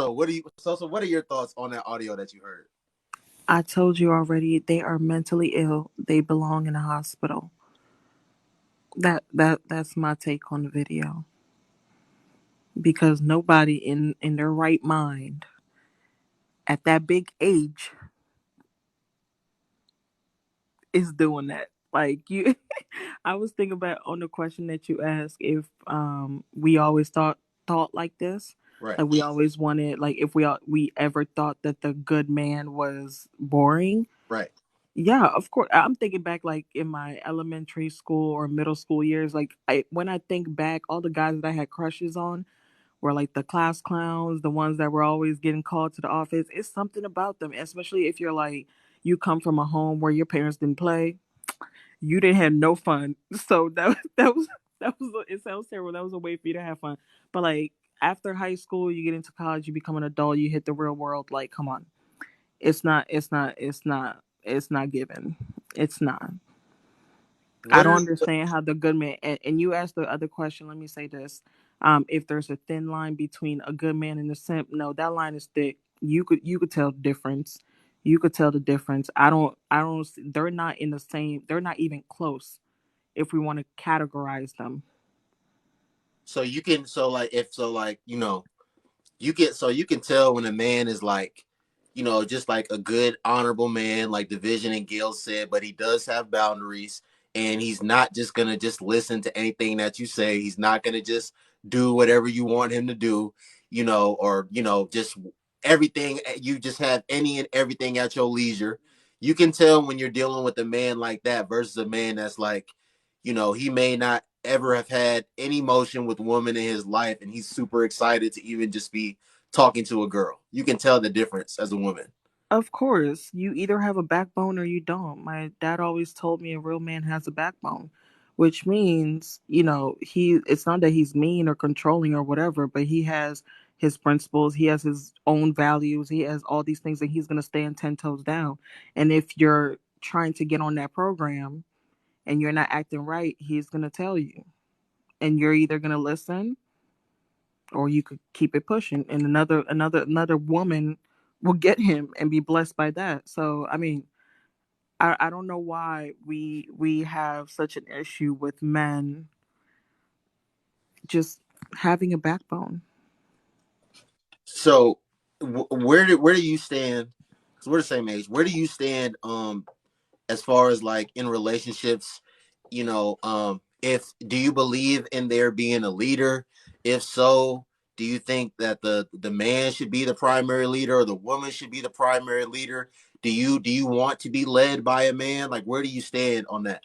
So what do you so what are your thoughts on that audio that you heard? I told you already, they are mentally ill. They belong in a hospital. That's my take on the video. Because nobody in their right mind at that big age is doing that. Like you I was thinking about on the question that you asked if we always thought like this. Right, Like we always wanted, like if we ever thought that the good man was boring. right. Yeah, of course. I'm thinking back like in my elementary school or middle school years. Like when I think back, all the guys that I had crushes on were like the class clowns, the ones that were always getting called to the office. It's something about them, especially if you're like you come from a home where your parents didn't play, you didn't have no fun. So that was it sounds terrible. That was a way for you to have fun. But like after high school, you get into college, you become an adult, you hit the real world. Like, come on, it's not given. It's not. I What don't are understand how the good man and you asked the other question. Let me say this: if there's a thin line between a good man and a simp, no, that line is thick. You could tell the difference. You could tell the difference. I don't. They're not in the same. They're not even close. If we want to categorize them, so you can so like if so like you get so you can tell when a man is like just like a good honorable man like Division and Gail said, but he does have boundaries, and he's not just gonna just listen to anything that you say. He's not gonna just do whatever you want him to do, or just everything. You just have any and everything at your leisure. You can tell when you're dealing with a man like that versus a man that's like, he may not ever have had any motion with women in his life, and he's super excited to even just be talking to a girl. You can tell the difference as a woman. of course, you either have a backbone or you don't. My dad always told me a real man has a backbone, which means, he it's not that he's mean or controlling or whatever, but he has his principles, he has his own values, he has all these things and he's going to stand 10 toes down. And if you're trying to get on that program and you're not acting right, he's going to tell you. And you're either going to listen or you could keep it pushing and another woman will get him and be blessed by that. So I mean, I don't know why we have such an issue with men just having a backbone. So where do you stand? Because we're the same age. Where do you stand as far as like in relationships? If do you believe in there being a leader? If so, do you think that the man should be the primary leader or the woman should be the primary leader? Do you want to be led by a man? Like where do you stand on that?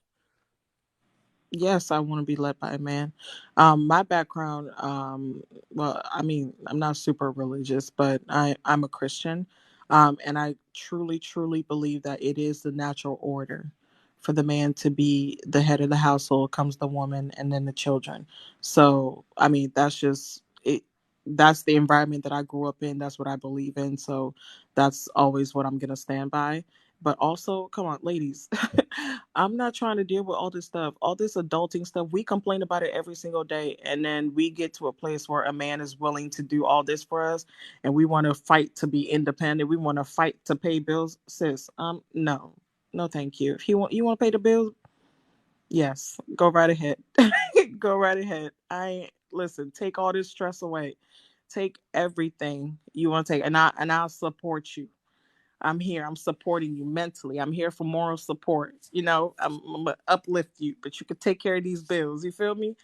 Yes, I want to be led by a man. My background, well, I mean, I'm not super religious, but I'm a Christian, and I truly, truly believe that it is the natural order for the man to be the head of the household, comes the woman, and then the children. So, I mean, that's just it. That's the environment that I grew up in. That's what I believe in. So, that's always what I'm gonna stand by. But also, come on, ladies. I'm not trying to deal with all this stuff, all this adulting stuff. We complain about it every single day. And then we get to a place where a man is willing to do all this for us and we want to fight to be independent. We want to fight to pay bills. Sis, no. No, thank you. If you want to pay the bills, yes, go right ahead. Go right ahead. Listen, take all this stress away. Take everything you want to take and I'll support you. I'm here. I'm supporting you mentally. I'm here for moral support. I'm gonna uplift you, but you could take care of these bills. You feel me?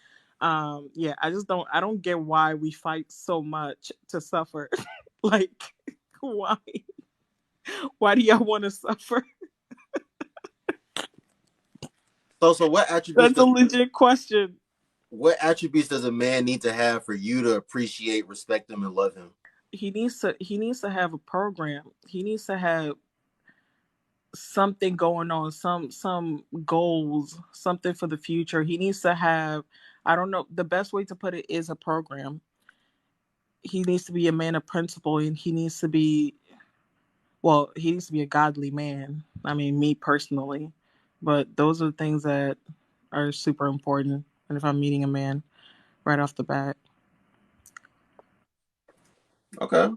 Yeah. I don't get why we fight so much to suffer. Like, why? Why do y'all want to suffer? So what attributes That's a does legit question. a man need to have for you to appreciate, respect him, and love him? He needs to have a program. He needs to have something going on, some goals, something for the future. He needs to have, I don't know, the best way to put it is a program. He needs to be a man of principle and he needs to be a godly man. I mean, me personally. But those are the things that are super important. And if I'm meeting a man right off the bat. Okay.